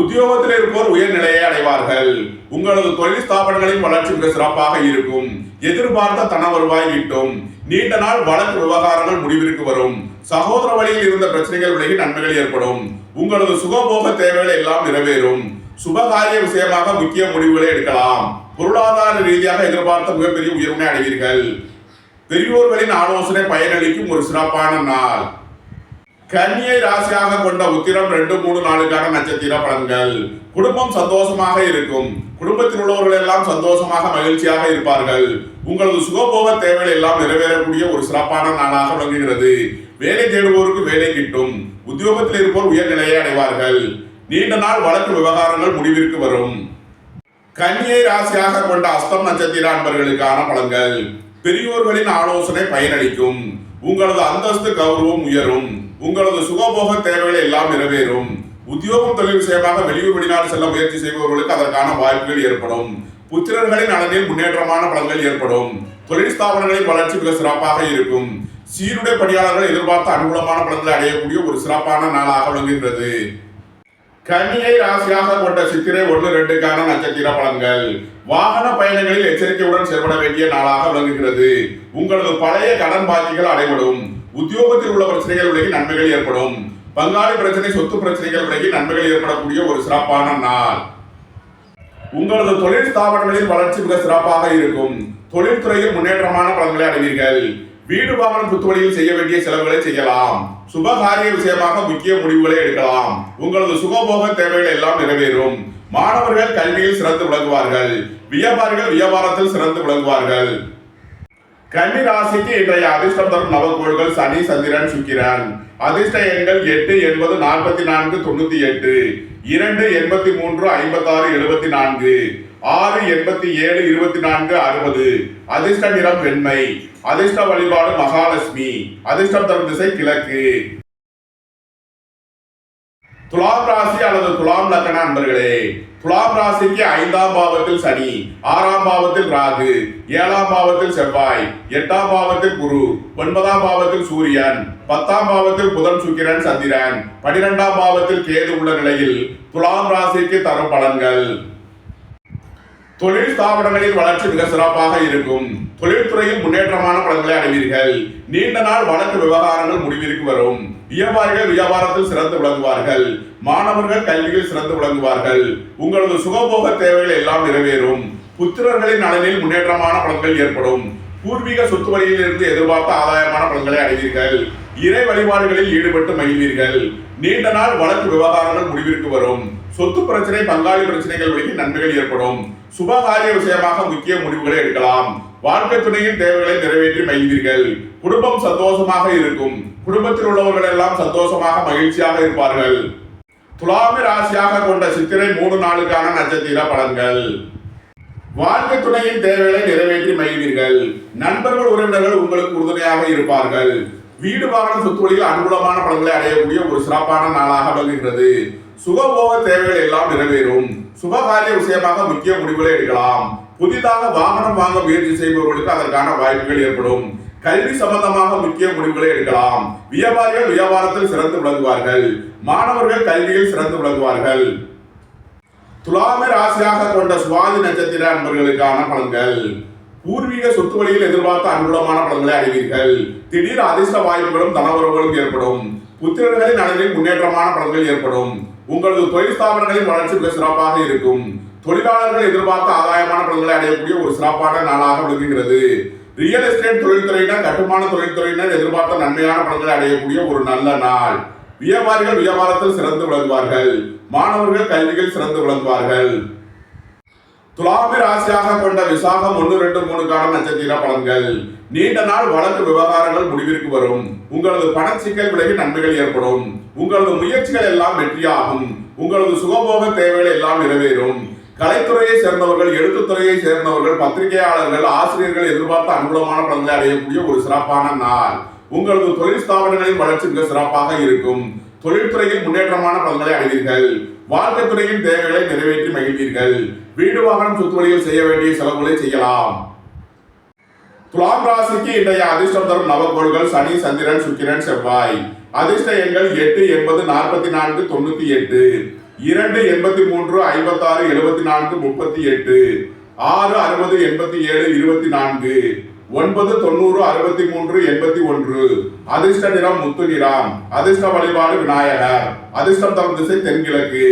உத்தியோகத்தில் இருப்போர் உயர்நிலையை அடைவார்கள். உங்களது தொழில் ஸ்தாபனங்களின் வளர்ச்சி மிக சிறப்பாக இருக்கும். எதிர்பார்த்த தன வருவாய் ஈட்டும். நீண்ட நாள் வழக்கு விவகாரங்கள் முடிவிற்கு வரும். சகோதர வழியில் இருந்த பிரச்சனைகள் விலகி நன்மைகள் ஏற்படும். உங்களது சுகபோக தேவைகள் எல்லாம் நிறைவேறும். சுபகாரிய விஷயமாக முக்கிய முடிவுகளை எடுக்கலாம். பொருளாதார ரீதியாக எதிர்பார்த்த மிகப்பெரிய உயர்வினை அடைவீர்கள். பெரியோர்களின் ஆலோசனை பயனளிக்கும் ஒரு சிறப்பான நாள். கன்னியை ராசியாக கொண்ட உத்திரம் 2, 3, 4 நட்சத்திர பலன்கள். குடும்பம் சந்தோஷமாக இருக்கும். குடும்பத்தில் உள்ளவர்கள் எல்லாம் சந்தோஷமாக மகிழ்ச்சியாக இருப்பார்கள். உங்களது சுகபோக தேவைகள் எல்லாம் நிறைவேறக்கூடிய ஒரு சிறப்பான நாளாக விளங்குகிறது. வேலை தேடுவோருக்கு வேலை கிட்டும். உத்தியோகத்தில் இருப்போர் உயர்நிலையை அடைவார்கள். நீண்ட நாள் வழக்கு விவகாரங்கள் முடிவிற்கு வரும். கன்னியை ராசியாக கொண்ட அஸ்தம் நட்சத்திர அன்பர்களுக்கான பலன்கள். பெரியோர்களின் ஆலோசனை பயனளிக்கும். உங்களது அந்தஸ்து கௌரவம் உயரும். உங்களது சுகபோக தேவைகள் எல்லாம் நிறைவேறும். உத்தியோகம் தொழில் விஷயமாக வெளியூர் வெளிநாடு செல்ல முயற்சி செய்பவர்களுக்கு அதற்கான வாய்ப்புகள் ஏற்படும். புத்திரர்களின் நலனில் முன்னேற்றமான பலன்கள் ஏற்படும். தொழில் ஸ்தாபனங்களின் வளர்ச்சி மிக சிறப்பாக இருக்கும். சீருடை பணியாளர்கள் எதிர்பார்த்த அனுகூலமான பலன்களை அடையக்கூடிய ஒரு சிறப்பான நாளாக விளங்குகிறது. கன்னியை ராசியாக கொண்ட சித்திரை 1, 2 நட்சத்திர பலன்கள். வாகன பயணங்களில் எச்சரிக்கையுடன் செயல்பட வேண்டிய நாளாக விளங்குகிறது. உங்களது பழைய கடன் பாக்கிகள் அடைபடும். உத்தியோகத்தில் உள்ள பிரச்சனைகள் விலகி நன்மைகள் ஏற்படும். பங்காளி பிரச்சனை, சொத்து பிரச்சனைகள் விலகி நன்மைகள் ஏற்படக்கூடிய ஒரு சிறப்பான நாள். உங்களது தொழில் ஸ்தாபனங்களில் வளர்ச்சி மிக சிறப்பாக இருக்கும். தொழில்துறையில் முன்னேற்றமான பலன்களை அடைவீர்கள். வீடு வாகனம் குத்துவழியில் செய்ய வேண்டிய செலவுகளை செய்யலாம். சுபகாரிய விஷயமாக முக்கிய முடிவுகளை எடுக்கலாம். உங்களது சுகபோக தேவைகள் எல்லாம் நிறைவேறும். மாணவர்கள் கல்வியில் சிறந்து விளங்குவார்கள். வியாபாரிகள் வியாபாரத்தில் சிறந்து விளங்குவார்கள். கன்னி ராசிக்கு இன்றைய அதிர்ஷ்டம் தரும் நவக்கோள்கள் சனி, சந்திரன், சுக்கிரன். அதிர்ஷ்ட எண்கள் 8, 80, 44, 98, 2, 83, 56, 74, 6, 87, 24, 60. அதிர்ஷ்ட நிறம் வெண்மை. அதிர்ஷ்ட வழிபாடு மகாலட்சுமி. அதிர்ஷ்டம் தரும் திசை கிழக்கு. துலாம் ராசி அல்லது துலாம் லக்ன அன்பர்களே, துலாம் ராசிக்கு 5ஆம் பாவத்தில் சனி, 6ஆம் பாவத்தில் ராகு, 7ஆம் பாவத்தில் செவ்வாய், 8ஆம் பாவத்தில் குரு, 9ஆம் பாவத்தில் சூரியன், 10ஆம் பாவத்தில் புதன் சுக்கிரன் சந்திரன், 12ஆம் பாவத்தில் கேது உள்ள நிலையில் துலாம் ராசிக்கு தரும் பலன்கள். தொழில் ஸ்தாபனங்களின் வளர்ச்சி மிக சிறப்பாக இருக்கும். தொழில்துறையில் முன்னேற்றமான பலன்களை அடைவீர்கள். நீண்ட நாள் வழக்கு விவகாரங்கள் முடிவிற்கு வரும். வியாபாரிகள் வியாபாரத்தில் சிறந்து விளங்குவார்கள். மாணவர்கள் கல்வியில் சிறந்து விளங்குவார்கள். உங்களது சுகபோக தேவைகள் எல்லாம் நிறைவேறும். புத்திரர்களின் நலனில் முன்னேற்றமான பலன்கள் ஏற்படும். பூர்வீக சொத்து வழியில் இருந்து எதிர்பார்த்த ஆதாயமான பலன்களை அடைவீர்கள். இறை வழிபாடுகளில் ஈடுபட்டு மகிழ்வீர்கள். நீண்ட நாள் வழக்கு விவகாரங்கள் முடிவிற்கு வரும். சொத்து பிரச்சனை, பங்காளி பிரச்சனைகள் வழி நன்மைகள் ஏற்படும். சுபகாரிய விஷயமாக முக்கிய முடிவுகளை எடுக்கலாம். வாழ்க்கை துணையின் தேவைகளை நிறைவேற்றி மகிழ்வீர்கள். குடும்பம் சந்தோஷமாக இருக்கும். குடும்பத்தில் உள்ளவர்கள் எல்லாம் சந்தோஷமாக மகிழ்ச்சியாக இருப்பார்கள். துலாமி ராசியாக கொண்ட சித்திரை 3, 4 நட்சத்திர பலன்கள். வாழ்க்கை துணையின் தேவைகளை நிறைவேற்றி மகிழ்வீர்கள். நண்பர்கள் உறவினர்கள் உங்களுக்கு உறுதுணையாக இருப்பார்கள். வீடு வாகன சொத்து வழியில் அனுகூலமான பலன்களை அடையக்கூடிய ஒரு சிறப்பான நாளாக விளங்குகிறது. சுகபோக தேவைகள் எல்லாம் நிறைவேறும். சுபகாரிய விஷயமாக முக்கிய முடிவுகளை எடுக்கலாம். புதிதாக வாகனம் வாங்க முயற்சி செய்பவர்களுக்கு அதற்கான வாய்ப்புகள் ஏற்படும். கல்வி சம்பந்தமாக முக்கிய முடிவுகளை எடுக்கலாம். வியாபாரிகள் வியாபாரத்தில் சிறந்து விளங்குவார்கள். மாணவர்கள் கல்வியில் சிறந்து விளங்குவார்கள். துலாமி ராசியாக கொண்ட சுவாதி நட்சத்திர அன்பர்களுக்கான பலன்கள். பூர்வீக சொத்து வழியில் எதிர்பார்த்த அனுகூலமான பலன்களை அடைவீர்கள். திடீர் அதிர்ஷ்ட வாய்ப்புகளும் தனவரவுகளும் ஏற்படும். புத்திரர்களின் நலனில் முன்னேற்றமான பலன்கள் ஏற்படும். உங்களது தொழில் ஸ்தாபனங்களின் வளர்ச்சி மிக சிறப்பாக இருக்கும். தொழிலாளர்கள் எதிர்பார்த்த ஆதாயமான பலன்களை அடையக்கூடிய ஒரு சிறப்பான நாளாக விளங்குகிறது. ரியல் எஸ்டேட் தொழில்துறையினர், கட்டுமான தொழில்துறையினர் எதிர்பார்த்த நன்மையான பலன்களை அடையக்கூடிய ஒரு நல்ல நாள். வியாபாரிகள் வியாபாரத்தில் சிறந்து விளங்குவார்கள். மாணவர்கள் கல்வியில் சிறந்து விளங்குவார்கள். துலாமி ராசியாக கொண்ட விசாகம் 1, 2, 3 நட்சத்திர பலன்கள். நீண்ட நாள் வழக்கு விவகாரங்கள் முடிவிற்கு வரும். உங்களது பண சிக்கல் விலகி நன்மைகள் ஏற்படும். உங்களது முயற்சிகள் எல்லாம் வெற்றியாகும். உங்களது சுகபோக தேவைகள் எல்லாம் நிறைவேறும். கலைத்துறையை சேர்ந்தவர்கள், எழுத்துத்துறையை சேர்ந்தவர்கள், பத்திரிகையாளர்கள், ஆசிரியர்கள் எதிர்பார்த்த அனுகூலமான பலன்களை அடையக்கூடிய ஒரு சிறப்பான நாள். உங்களது தொழில் ஸ்தாபனங்களின் வளர்ச்சி மிக சிறப்பாக இருக்கும். தொழில்துறையில் முன்னேற்றமான பலன்களை அடைவீர்கள். வாழ்க்கை துறையின் தேவைகளை நிறைவேற்றி மகிழ்வீர்கள். வீடு வாகனம் சொத்து வழியில் செய்ய வேண்டிய செலவுகளை செய்யலாம். துலாம் ராசிக்கு இன்றைய அதிர்ஷ்டம் தரும் நவகோள்கள் சனி, சந்திரன், சுக்கிரன், செவ்வாய். அதிர்ஷ்ட எண்கள் 8, 80, 44, 98, 2, 83, 56, 74, 38, 6, 60, 87, 24, 9, 90, 63, 81. அதிர்ஷ்ட நிறம் முத்து நிறம். அதிர்ஷ்ட வழிபாடு விநாயகர். அதிர்ஷ்டம் தரும் திசை தென்கிழக்கு.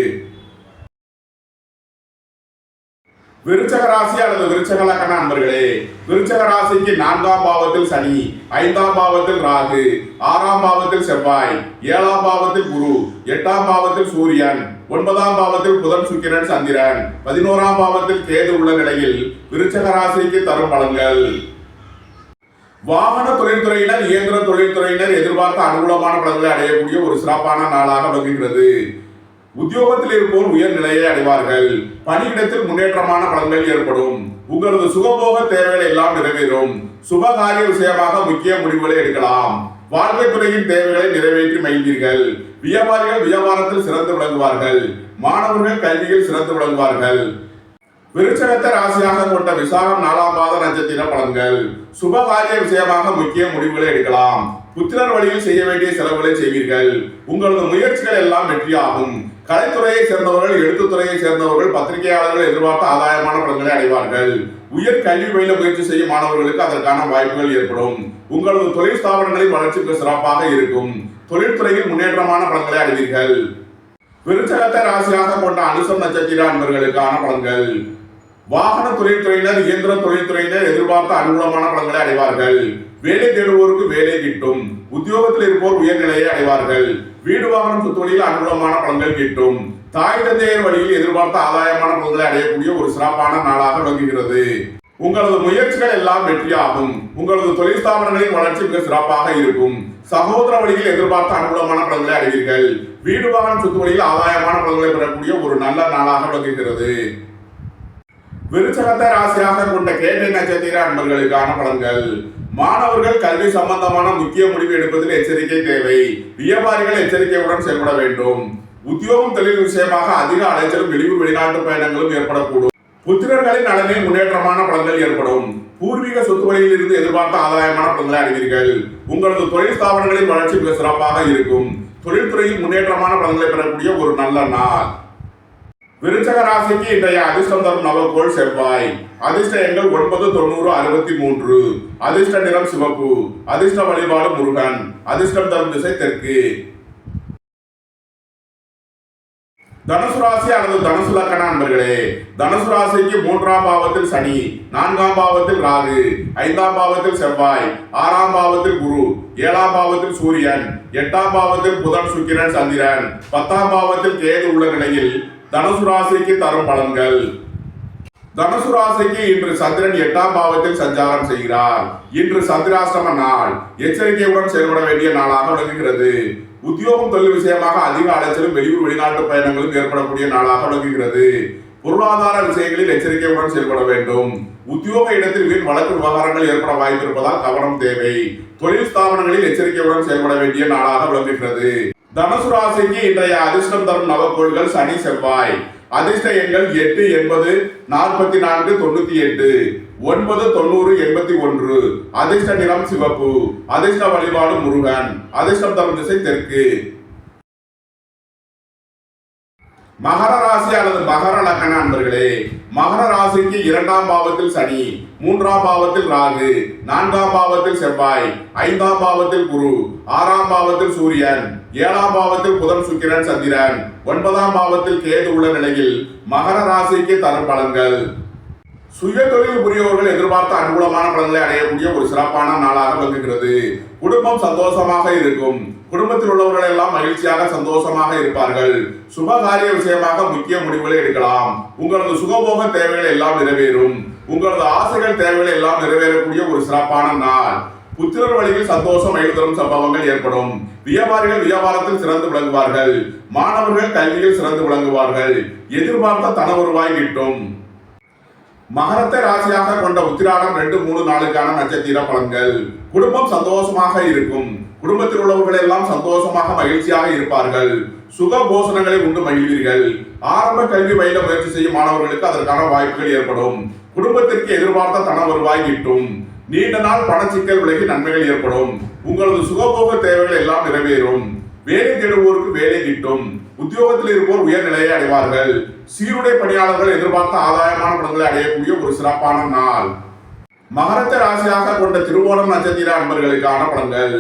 விருச்சக ராசி அல்லது விருச்சக லக்ன அன்பர்களே, விருச்சக ராசிக்கு 4ஆம் பாவத்தில் சனி, 5ஆம் பாவத்தில் ராகு, 6ஆம் பாவத்தில் செவ்வாய், 7ஆம் பாவத்தில் குரு, 8ஆம் பாவத்தில் சூரியன், 9ஆம் பாவத்தில் புதன், சுக்கிரன், சந்திரன், 11ஆம் பாவத்தில் கேது உள்ள நிலையில் விருச்சக ராசிக்கு தரும் பலன்கள். வாகன தொழில்துறையினர், இயந்திர தொழில்துறையினர் எதிர்பார்த்த அனுகூலமான பலன்களை அடையக்கூடிய ஒரு சிறப்பான நாளாக விளங்குகிறது. உத்தியோகத்தில் இருப்போர் உயர் நிலையை அடைவார்கள். பணியிடத்தில் முன்னேற்றமான பலன்கள் ஏற்படும். உங்களது சுகபோக தேவைகள் எல்லாம் நிறைவேறும். சுபகாரிய விஷயமாக முக்கிய முடிவுகளை எடுக்கலாம். வாழ்க்கை துறையின் தேவைகளை நிறைவேற்றி மகிழ்வீர்கள். வியாபாரிகள் வியாபாரத்தில் சிறந்து விளங்குவார்கள். மாணவர்கள் கல்வியில் சிறந்து விளங்குவார்கள். விருச்சகத்தை ராசியாக கொண்ட விசாகம் 4ஆம் பாத நட்சத்திர பலன்கள். சுபகாரிய விஷயமாக முக்கிய முடிவுகளை எடுக்கலாம். புத்திரர் வழியில் செய்ய வேண்டிய செலவுகளை செய்வீர்கள். உங்களது முயற்சிகள் எல்லாம் வெற்றியாகும். கலைத்துறையை சேர்ந்தவர்கள், எழுத்துத்துறையை சேர்ந்தவர்கள், பத்திரிகையாளர்கள் எதிர்பார்த்த ஆதாயமான பலன்களை அடைவார்கள். உயர் கல்வி பயில முயற்சி செய்யும் மாணவர்களுக்கு அதற்கான வாய்ப்புகள் ஏற்படும். உங்களது தொழில் ஸ்தாபனங்களின் வளர்ச்சிக்கு சிறப்பாக இருக்கும். தொழில்துறையில் முன்னேற்றமான பலன்களை அடைவீர்கள். விருச்சகத்தை ராசியாக கொண்ட அனுசம் நட்சத்திர அன்பர்களுக்கான பலன்கள். வாகன தொழில்துறையினர், இயந்திர தொழில்துறையினர் எதிர்பார்த்த அனுகூலமான பலன்களை அடைவார்கள். வேலை தேடுவோருக்கு வேலை கிட்டும். உத்தியோகத்தில் இருப்போர் உயர்நிலையை அடைவார்கள். வீடு வாகனம் சொத்து வழியில் அனுகூலமான பலன்கள் கிட்டும். தாய் தந்தையர் வழியில் எதிர்பார்த்த ஆதாயமான பலன்களை அடையக்கூடிய ஒரு சிறப்பான நாளாக விளங்குகிறது. உங்களது முயற்சிகள் எல்லாம் வெற்றியாகும். உங்களது தொழில் ஸ்தாபனங்களின் வளர்ச்சி மிக சிறப்பாக இருக்கும். சகோதர வழியில் எதிர்பார்த்த அனுகூலமான பலன்களை அடைவீர்கள். வீடு வாகனம் சொத்து வழியில் ஆதாயமான பலன்களை பெறக்கூடிய ஒரு நல்ல நாளாக விளங்குகிறது. விருச்சகத்தை ராசியாக கொண்ட கேட்டை நட்சத்திர அன்பர்களுக்கான பலன்கள். மாணவர்கள் கல்வி சம்பந்தமான முக்கிய முடிவு எடுப்பதில் எச்சரிக்கை தேவை. வியாபாரிகள் எச்சரிக்கையுடன் செயல்பட வேண்டும். உத்தியோகம் தொழில் விஷயமாக அதிக அலைச்சலும் வெளியூர் வெளிநாட்டு பயணங்களும் ஏற்படக்கூடும். புத்திரர்களின் நலனில் முன்னேற்றமான பலன்கள் ஏற்படும். பூர்வீக சொத்து வழியில் இருந்து எதிர்பார்த்த ஆதாயமான பலன்களை அடைவீர்கள். உங்களது தொழில் ஸ்தாபனங்களின் வளர்ச்சி மிக சிறப்பாக இருக்கும். தொழில்துறையில் முன்னேற்றமான பலன்களை பெறக்கூடிய ஒரு நல்ல நாள். விருச்சக ராசிக்கு இன்றைய அதிர்ஷ்டம் தரும் நவகோள் செவ்வாய். அதிர்ஷ்ட எண்கள் 9, 90, 63. அதிர்ஷ்ட நிறம் சிவப்பு. அதிர்ஷ்ட வழிபாடு முருகன். அதிர்ஷ்டம் தரும் திசை தெற்கு. தனுசு ராசி அல்லது தனுசு லக்ன அன்பர்களே, தனுசு ராசிக்கு 3ஆம் பாவத்தில் சனி, 4ஆம் பாவத்தில் ராகு, 5ஆம் பாவத்தில் செவ்வாய், 6ஆம் பாவத்தில் குரு, 7ஆம் பாவத்தில் சூரியன், 8ஆம் பாவத்தில் புதன், சுக்கிரன், சந்திரன், 10ஆம் பாவத்தில் கேது உள்ள நிலையில் தனுசு ராசிக்கு தரும் பலன்கள். தனுசு ராசிக்கு இன்று சந்திரன் 8ஆம் பாவத்தில் சஞ்சாரம் செய்கிறார். இன்று சந்திராஷ்டம நாள். எச்சரிக்கையுடன் செயல்பட வேண்டிய நாளாக விளங்குகிறது. உத்தியோகம் தொழில் விஷயமாக அதிக அலைச்சலும் வெளியூர் வெளிநாட்டு பயணங்களும் ஏற்படக்கூடிய நாளாக விளங்குகிறது. பொருளாதார விஷயங்களில் எச்சரிக்கையுடன் செயல்பட வேண்டும். உத்தியோக இடத்தில் வீண் வழக்கு விவகாரங்கள் ஏற்பட வாய்ப்பு இருப்பதால் கவனம் தேவை. தொழில் ஸ்தாபனங்களில் எச்சரிக்கையுடன் செயல்பட வேண்டிய நாளாக விளங்குகிறது. தனுசு ராசிக்கு இன்றைய அதிர்ஷ்டம் தரும் நவகோள்கள் சனி, செவ்வாய். அதிர்ஷ்ட எண்கள் 8, 80, 44, 98, 9, 90, 81. அதிர்ஷ்ட நிறம் சிவப்பு. அதிர்ஷ்ட வழிபாடு முருகன். அதிர்ஷ்டம் தரும் திசை தெற்கு. மகர ராசி அல்லது மகர லக்ன அன்பர்களே, மகர ராசிக்கு 2ஆம் பாவத்தில் சனி, 3ஆம் பாவத்தில் ராகு, 4ஆம் பாவத்தில் செவ்வாய், 5ஆம் பாவத்தில் குரு, 6ஆம் பாவத்தில் சூரியன், 7ஆம் பாவத்தில் புதன் சுக்கிரன் சந்திரன், 9ஆம் பாவத்தில் கேது உள்ள நிலையில் மகர ராசிக்கு தரும் பலன்கள். சுய தொழில் புரியவர்கள் எதிர்பார்த்த அனுகூலமான பலன்களை அடையக்கூடிய ஒரு சிறப்பான நாளாக விளங்குகிறது. குடும்பம் சந்தோஷமாக இருக்கும். குடும்பத்தில் உள்ளவர்கள் எல்லாம் மகிழ்ச்சியாக சந்தோஷமாக இருப்பார்கள். சுபகாரிய விஷயமாக முக்கிய முடிவுகளை எடுக்கலாம். உங்களது சுகபோக தேவைகள் எல்லாம் நிறைவேறும். உங்களது ஆசைகள் தேவைகள் எல்லாம் நிறைவேறக்கூடிய ஒரு சிறப்பான நாள். புத்திரர் வழியில் சந்தோஷம் எழுதரும் சம்பவங்கள் ஏற்படும். வியாபாரிகள் வியாபாரத்தில் சிறந்து விளங்குவார்கள். மாணவர்கள் கல்வியில் சிறந்து விளங்குவார்கள். எதிர்பார்த்த தன வருவாய் கிட்டும். மகரத்தை ராசியாக கொண்ட உத்திராடம் 2, 3, 4க்கான நட்சத்திர பலன்கள். குடும்பம் சந்தோஷமாக இருக்கும். குடும்பத்தில் உள்ளவர்கள் எல்லாம் சந்தோஷமாக மகிழ்ச்சியாக இருப்பார்கள். சுக போஷணங்களை உண்டு மகிழ்வீர்கள். ஆரம்ப கல்வி பயில முயற்சி செய்யும் மாணவர்களுக்கு அதற்கான வாய்ப்புகள் ஏற்படும். குடும்பத்திற்கு எதிர்பார்த்த தன வருவாய் கிட்டும். நீண்ட நாள் பணச்சிக்கல் விலகி நன்மைகள் ஏற்படும். உங்களது சுகபோக தேவைகள் எல்லாம் நிறைவேறும். வேலை தேடுவோருக்கு வேலை கிட்டும். உத்தியோகத்தில் இருப்போர் உயர்நிலையை அடைவார்கள். சீருடை பணியாளர்கள் எதிர்பார்த்த ஆதாயமான பலன்களை அடையக்கூடிய ஒரு சிறப்பான நாள். மகரத்தை ராசியாக கொண்ட திருவோணம் நட்சத்திர அன்பர்களுக்கான பலன்கள்.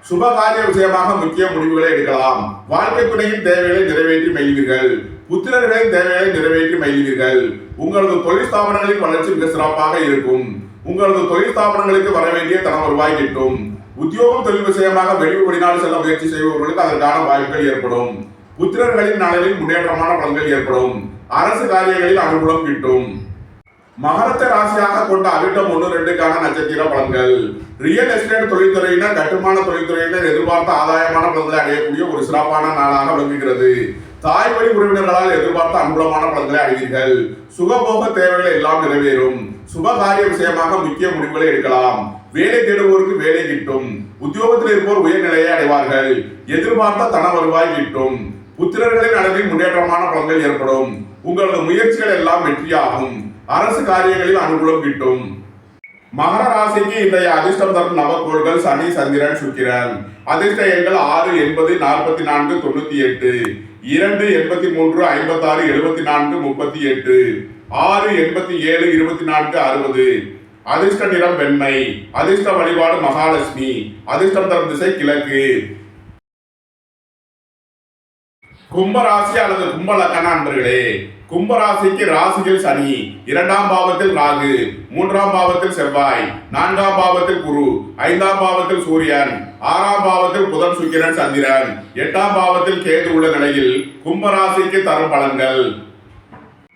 சுபகாரிய விஷயமாக முக்கிய முடிவுகளை எடுக்கலாம். வாழ்க்கை துணையின் தேவைகளை நிறைவேற்றி மகிழ்வீர்கள். புத்திரர்களின் தேவைகளை நிறைவேற்றி மகிழ்வீர்கள். உங்களது தொழில் ஸ்தாபனங்களின் வளர்ச்சி மிக சிறப்பாக இருக்கும். உங்களது தொழில் ஸ்தாபனங்களுக்கு வர வேண்டிய தன வருவாய் கிட்டும். உத்தியோகம் தொழில் விஷயமாக வெளியூர் வெளிநாடு செல்ல முயற்சி செய்பவர்களுக்கு அதற்கான வாய்ப்புகள் ஏற்படும். புத்திரர்களின் நலனில் முன்னேற்றமான பலன்கள் ஏற்படும். அரசு காரியங்களில் அனுகூலம் கிட்டும். மகரத்தை ராசியாக கொண்ட அவிட்டம் 1, 2க்கான நட்சத்திர பலன்கள். ரியல் எஸ்டேட் தொழில்துறையினர் கட்டுமான தொழில்துறையினர் எதிர்பார்த்த ஆதாயமான பலன்களை அடையக்கூடிய ஒரு சிறப்பான நாளாக விளங்குகிறது. தாய் வழி உறவினர்களால் எதிர்பார்த்த அனுகூலமான பலன்களை அடைவீர்கள். சுகபோக தேவைகள் எல்லாம் நிறைவேறும். சுபகாரிய விஷயமாக முக்கிய முடிவுகளை எடுக்கலாம். வேலை தேடுவோருக்கு வேலை கிட்டும். உத்தியோகத்தில் இருப்போர் உயர்நிலையை அடைவார்கள். எதிர்பார்த்த தன வருவாய் கிட்டும். புத்திரர்களின் அளவில் முன்னேற்றமான பலன்கள் ஏற்படும். உங்களது முயற்சிகள் எல்லாம் வெற்றியாகும். அரசு காரியங்களில் அனுகூலம் கிட்டும். மகர ராசிக்கு இன்றைய அதிர்ஷ்டம் தரும் நவக்கோள்கள் சனி, சந்திரன், சுக்கிரன். அதிர்ஷ்ட எண்கள் 6, 80, 44, 98, 2, 83, 56, 74, 38, 6, 87, 24, 60. அதிர்ஷ்ட நிறம் வெண்மை. அதிர்ஷ்ட வழிபாடு மகாலட்சுமி. அதிர்ஷ்டம் தரும் திசை கிழக்கு. கும்பராசி அல்லது கும்ப லக்ன அன்பர்களே, கும்பராசிக்கு ராசியில் சனி, 2ஆம் பாவத்தில் ராகு, 3ஆம் பாவத்தில் செவ்வாய், 4ஆம் பாவத்தில் குரு, 5ஆம் பாவத்தில் சூரியன், 6ஆம் பாவத்தில் புதன் சுக்கிரன் சந்திரன், 8ஆம் பாவத்தில் கேது உள்ள நிலையில் கும்பராசிக்கு தரும் பலன்கள்.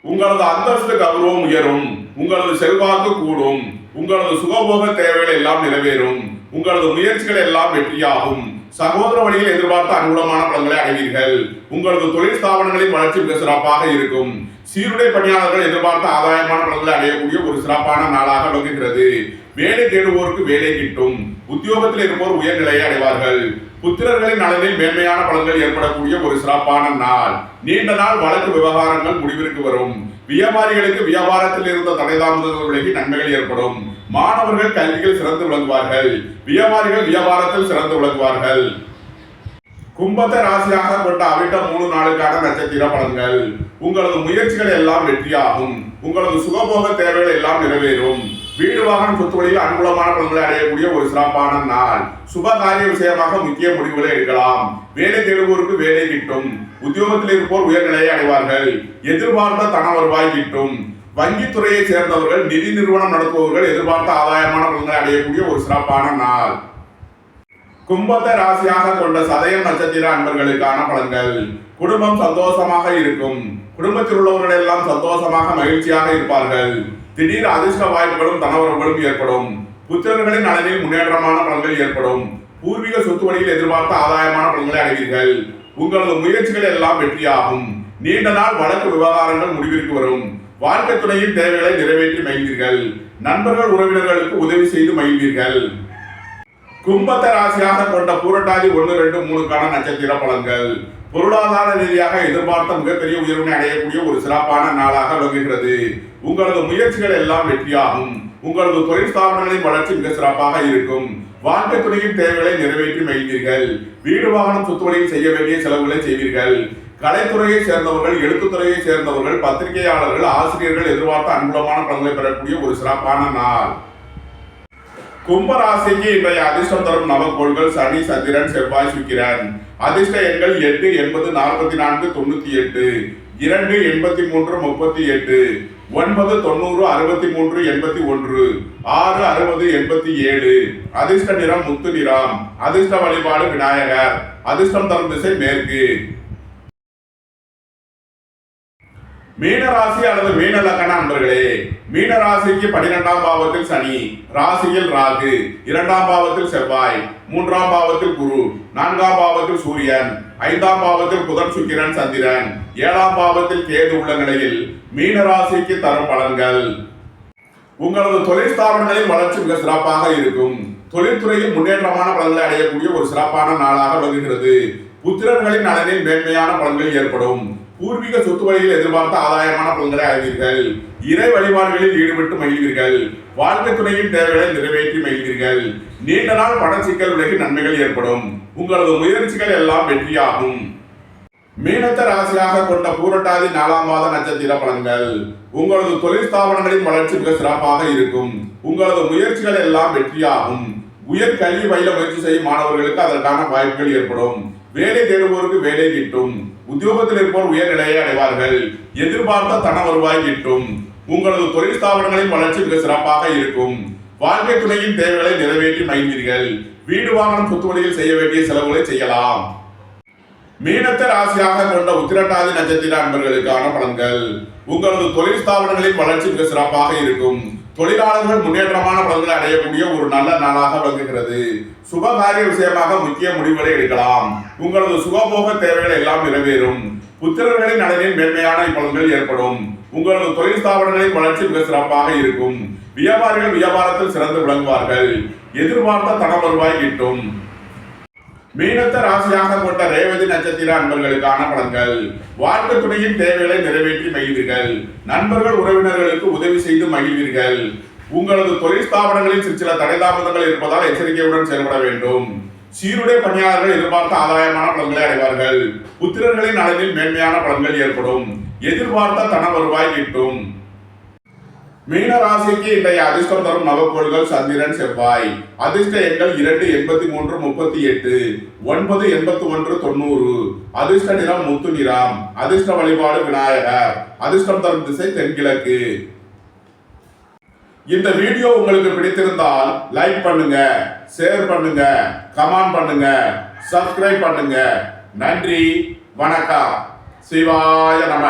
உங்களது அந்தஸ்து கௌரவம் உயரும். உங்களது செல்வாக்கு கூடும். உங்களது சுகபோக தேவைகள் எல்லாம் நிறைவேறும். உங்களது முயற்சிகள் எல்லாம் வெற்றியாகும். சகோதர வழியில் எதிர்பார்த்த அனுகூலமான பலன்களை அடைவீர்கள். உங்களது தொழில் ஸ்தாபனங்களின் வளர்ச்சி மிக சிறப்பாக இருக்கும். சீருடை பணியாளர்கள் எதிர்பார்த்த ஆதாயமான பலன்களை அடையக்கூடிய ஒரு சிறப்பான நாளாக விளங்குகிறது. வேலை தேடுவோருக்கு வேலை கிட்டும். உத்தியோகத்தில் இருப்போர் உயர்நிலையை அடைவார்கள். புத்திரர்களின் நலனில் மேன்மையான பலன்கள் ஏற்படக்கூடிய ஒரு சிறப்பான நாள். நீண்ட நாள் வழக்கு விவகாரங்கள் முடிவிற்கு வரும். வியாபாரிகளுக்கு வியாபாரத்தில் இருந்த தடைதாமதங்கள் விலகி நன்மைகள் ஏற்படும். மாணவர்கள் கல்வியில் சிறந்து விளங்குவார்கள். வியாபாரிகள் வியாபாரத்தில் சிறந்து விளங்குவார்கள். கும்பத்தை ராசியாக கொண்ட அவிட்டம் 3, 4க்கான நட்சத்திர பலன்கள். உங்களது முயற்சிகள் எல்லாம் வெற்றியாகும். உங்களது சுகபோக தேவைகள் எல்லாம் நிறைவேறும். வீடு வாகனம் சொத்து வழியில் அனுகூலமான பலன்களை அடையக்கூடிய ஒரு சிறப்பான நாள். சுபகாரிய விஷயமாக முக்கிய முடிவுகளை எடுக்கலாம். வேலை தேடுவோருக்கு வேலை கிட்டும். உத்தியோகத்தில் இருப்போர் உயர்நிலையை அடைவார்கள். எதிர்பார்த்த தன வருவாய் கிட்டும். வங்கித்துறையை சேர்ந்தவர்கள், நிதி நிறுவனம் நடத்துபவர்கள் எதிர்பார்த்த ஆதாயமான பலன்களை அடையக்கூடிய ஒரு சிறப்பான நாள். கும்பத்தை ராசியாக கொண்ட சதயம் நட்சத்திர அன்பர்களுக்கான பலன்கள். குடும்பம் சந்தோஷமாக இருக்கும். குடும்பத்தில் உள்ளவர்கள் எல்லாம் சந்தோஷமாக மகிழ்ச்சியாக இருப்பார்கள். திடீர் அதிர்ஷ்ட வாய்ப்புகளும் தனவரவுகளும் ஏற்படும். புத்திரர்களின் நலனில் முன்னேற்றமான பலன்கள் ஏற்படும். பூர்வீக சொத்து வழியில் எதிர்பார்த்த ஆதாயமான பலன்களை அடைவீர்கள். உங்களது முயற்சிகள் எல்லாம் வெற்றியாகும். நீண்ட நாள் வழக்கு விவகாரங்கள் முடிவிற்கு வரும். வாழ்க்கை துணையின் தேவைகளை நிறைவேற்றி மகிழ்வீர்கள். நண்பர்கள் உறவினர்களுக்கு உதவி செய்து மகிழ்வீர்கள். கும்பத்தை ராசியாக கொண்ட பூரட்டாதி 1, 2, 3க்கான நட்சத்திர பலன்கள். பொருளாதார ரீதியாக எதிர்பார்த்த மிகப்பெரிய உயர்வினை அடையக்கூடிய ஒரு சிறப்பான நாளாக விளங்குகிறது. உங்களது முயற்சிகள் எல்லாம் வெற்றியாகும். உங்களது தொழில் ஸ்தாபனங்களின் வளர்ச்சி மிக சிறப்பாக இருக்கும். வாழ்க்கை துணையின் தேவைகளை நிறைவேற்றி மகிழ்வீர்கள். வீடு வாகனம் சொத்து வழியில் செய்ய வேண்டிய செலவுகளை செய்வீர்கள். கலைத்துறையை சேர்ந்தவர்கள், எழுத்துத்துறையை சேர்ந்தவர்கள், பத்திரிகையாளர்கள், ஆசிரியர்கள் எதிர்பார்த்த அனுகூலமான பலன்களை பெறக்கூடிய ஒரு சிறப்பான நாள். கும்பராசிக்கு இன்றைய அதிர்ஷ்டம் தரும் நவக்கோள்கள் சனி, சந்திரன், செவ்வாய், சுக்கிரன். அதிர்ஷ்ட எண்கள் 8, 80, 44, 98, 2, 83, 38, 9, 90, 63, 81, 6, 60, 87. அதிர்ஷ்ட நிறம் முத்து நிறம். அதிர்ஷ்ட வழிபாடு விநாயகர். அதிர்ஷ்டம் தரும் திசை மேற்கு. மீனராசி அல்லது மீன லக்ன அன்பர்களே, மீனராசிக்கு 12ஆம் பாவத்தில் சனி, ராசியில் ராகு, 2ஆம் பாவத்தில் செவ்வாய், 3ஆம் பாவத்தில் குரு, 4ஆம் பாவத்தில் சூரியன், 5ஆம் பாவத்தில் புதன், சுக்கிரன், சந்திரன், 7ஆம் பாவத்தில் கேது உள்ள நிலையில் மீனராசிக்கு தரும் பலன்கள். உங்களது தொழில் ஸ்தாபனங்களின் வளர்ச்சி மிக சிறப்பாக இருக்கும். தொழில்துறையில் முன்னேற்றமான பலன்களை அடையக்கூடிய ஒரு சிறப்பான நாளாக விளங்குகிறது. புத்திரர்களின் நலனில் மேன்மையான பலன்கள் ஏற்படும். பூர்வீக சொத்து வழியில் எதிர்பார்த்த ஆதாயமான பலன்களை அடைவீர்கள். இறை வழிபாடுகளில் ஈடுபட்டு மகிழ்வீர்கள். வாழ்க்கை துணையின் தேவைகளை நிறைவேற்றி மகிழ்வீர்கள். நீண்ட நாள் பண சிக்கல் விலகி நன்மைகள் ஏற்படும். உங்களது முயற்சிகள் எல்லாம் வெற்றியாகும். மீனத்த ராசியாக கொண்ட பூரட்டாதி 4ஆம் மாத நட்சத்திர பலன்கள். உங்களது தொழில் ஸ்தாபனங்களின் வளர்ச்சி மிக சிறப்பாக இருக்கும். உங்களது முயற்சிகள் எல்லாம் வெற்றியாகும். உயர் கல்வி பயில முயற்சி செய்யும் மாணவர்களுக்கு அதற்கான வாய்ப்புகள் ஏற்படும். வேலை தேடுவோருக்கு வேலை கிட்டும். உத்தியோகத்தில் இருப்போர் உயர்நிலையை அடைவார்கள். எதிர்பார்த்த தன வருவாய் கிட்டும். உங்களது தொழில் ஸ்தாபனங்களின் வளர்ச்சி மிக சிறப்பாக இருக்கும். வாழ்க்கை துணையின் தேவைகளை நிறைவேற்றி மகிழ்வீர்கள். வீடு வாகனம் சொத்து வழியில் செய்ய வேண்டிய செலவுகளை செய்யலாம். மீனத்த ராசியாக கொண்ட உத்திரட்டாதி நட்சத்திர அன்பர்களுக்கான பலன்கள். உங்களது தொழில் ஸ்தாபனங்களின் வளர்ச்சி மிக சிறப்பாக இருக்கும். தொழிலாளர்கள் முன்னேற்றமான பலன்களை அடையக்கூடிய ஒரு நல்ல நாளாக விளங்குகிறது. சுபகாரிய விஷயமாக முக்கிய முடிவுகளை எடுக்கலாம். உங்களது சுகபோக தேவைகள் எல்லாம் நிறைவேறும். புத்திரர்களின் நலனில் மேன்மையான பலன்கள் ஏற்படும். உங்களது தொழில் ஸ்தாபனங்களின் வளர்ச்சி மிக சிறப்பாக இருக்கும். வியாபாரிகள் வியாபாரத்தில் சிறந்து விளங்குவார்கள். எதிர்பார்த்த தன வருவாய் கிட்டும். மீனத்த ராசியாக கொண்ட ரேவதி நட்சத்திர அன்பர்களுக்கான பலன்கள். வாழ்க்கை துணையின் தேவைகளை நிறைவேற்றி மகிழ்வீர்கள். நண்பர்கள் உறவினர்களுக்கு உதவி செய்து மகிழ்வீர்கள். உங்களது தொழில் ஸ்தாபனங்களில் சில தடைதாமதங்கள் இருப்பதால் எச்சரிக்கையுடன் செயல்பட வேண்டும். சீருடை பணியாளர்கள் எதிர்பார்த்த ஆதாயமான பலன்களை அடைவார்கள். புத்திரர்களின் நலனில் மேன்மையான பலன்கள் ஏற்படும். எதிர்பார்த்த தன வருவாய் கிட்டும். மீன ராசிக்கு இன்றைய அதிர்ஷ்டம் தரும் நவக்கோள்கள் சந்திரன், செவ்வாய். அதிர்ஷ்ட எண்கள் 2, 83, 38, 9, 81, 90. அதிர்ஷ்ட நிறம் முத்து நிறம். அதிர்ஷ்ட வழிபாடு விநாயகர். அதிர்ஷ்டம் தரும் திசை தென்கிழக்கு. இந்த வீடியோ உங்களுக்கு பிடித்திருந்தால் லைக் பண்ணுங்க, ஷேர் பண்ணுங்க, கமெண்ட் பண்ணுங்க, சப்ஸ்கிரைப் பண்ணுங்க. நன்றி, வணக்கம். சிவாய நம.